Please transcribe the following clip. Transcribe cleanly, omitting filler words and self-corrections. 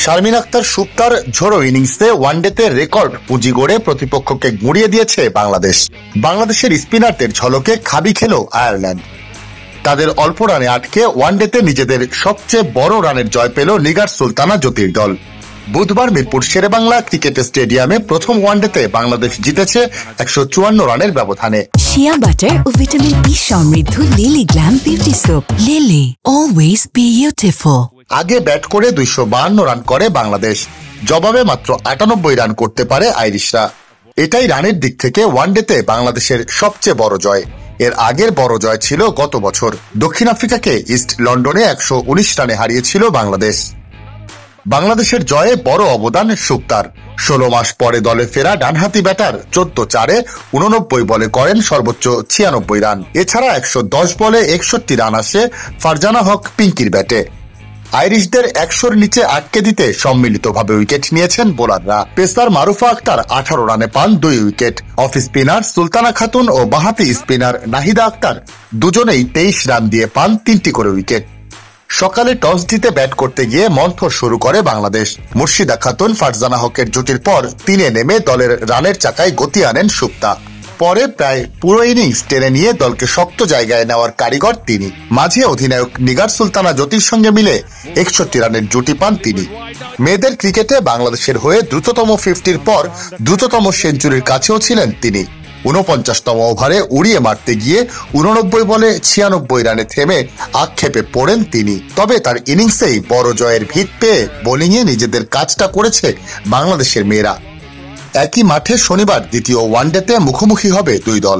শারমিন আক্তার সুপ্তার ঝোড়ো ইনিংসে ওয়ানডেতে রেকর্ড পুঁজি গড়ে প্রতিপক্ষকে গুঁড়িয়ে দিয়েছে বাংলাদেশ। বাংলাদেশের স্পিনারদের ঝলকে খাবি খেল আয়ারল্যান্ড। তাদের অল্প রানে আটকে ওয়ানডেতে নিজেদের সবচেয়ে বড় রানের জয় পেল নিগার সুলতানা জ্যোতির দল। বুধবার মিরপুর শেরেবাংলা ক্রিকেট স্টেডিয়ামে প্রথম ওয়ানডেতে বাংলাদেশ জিতেছে ১৫৪ রানের ব্যবধানে। শিয়া বাটার ও ভিটামিন ই সমৃদ্ধ lily glam beauty soap. Lily, always beautiful. আগে ব্যাট করে ২৫২ রান করে বাংলাদেশ, জবাবে মাত্র ৯৮ রান করতে পারে আইরিশরা। এটাই রানের দিক থেকে ওয়ানডেতে বাংলাদেশের সবচেয়ে বড় জয়। এর আগের বড় জয় ছিল গত বছর, দক্ষিণ আফ্রিকাকে ইস্ট লন্ডনে ১১৯ রানে হারিয়েছিল বাংলাদেশ। বাংলাদেশের জয়ে বড় অবদান সুপ্তার। ১৬ মাস পরে দলে ফেরা ডানহাতি ব্যাটার ১৪/৪ ৮৯ বলে করেন সর্বোচ্চ ৯৬ রান। এছাড়া ১১০ বলে ৬১ রান আসে ফারজানা হক পিঙ্কির ব্যাটে। আইরিশদের ১০০-র নিচে আটকে দিতে সম্মিলিতভাবে উইকেট নিয়েছেন বোলাররা। পেসার মারুফা আক্তার ১৮ রানে পান ২ wicket. Off spinner Sultana Khatun ও বাঁহাতি স্পিনার নাহিদা আক্তার দুজনেই ২৩ রান দিয়ে পান ৩টি করে উইকেট। সকালে টস জিতে ব্যাট করতে গিয়ে মন্থর শুরু করে বাংলাদেশ। মুর্শিদা খাতুন ফারজানা হকের জুটির পর ৩-এ নেমে দলের রানের চাকায় গতি আনেন সুপ্তা। পরে প্রায় পুরো ইনিংস টেনে নিয়ে দলকে শক্ত জায়গায় নেওয়ার কারিগর তিনি। মাঝে অধিনায়ক নিগার সুলতানা জ্যোতির সঙ্গে মিলে ৬১ রানের জুটি পান তিনি। মেয়েদের ক্রিকেটে বাংলাদেশের হয়ে দ্রুততম 50-র পর দ্রুততম সেঞ্চুরির কাছেও ছিলেন তিনি। ৪৯তম ওভারে উড়িয়ে মারতে গিয়ে ৮৯ বলে ৯৬ রানে থেমে আক্ষেপে পড়েন তিনি। তবে তার ইনিংসেই বড় জয়ের ভিত পেয়ে বোলিংয়ে নিজেদের কাজটা করেছে বাংলাদেশের মেয়েরা। একই মাঠে শনিবার দ্বিতীয় ওয়ানডেতে মুখোমুখি হবে দুই দল।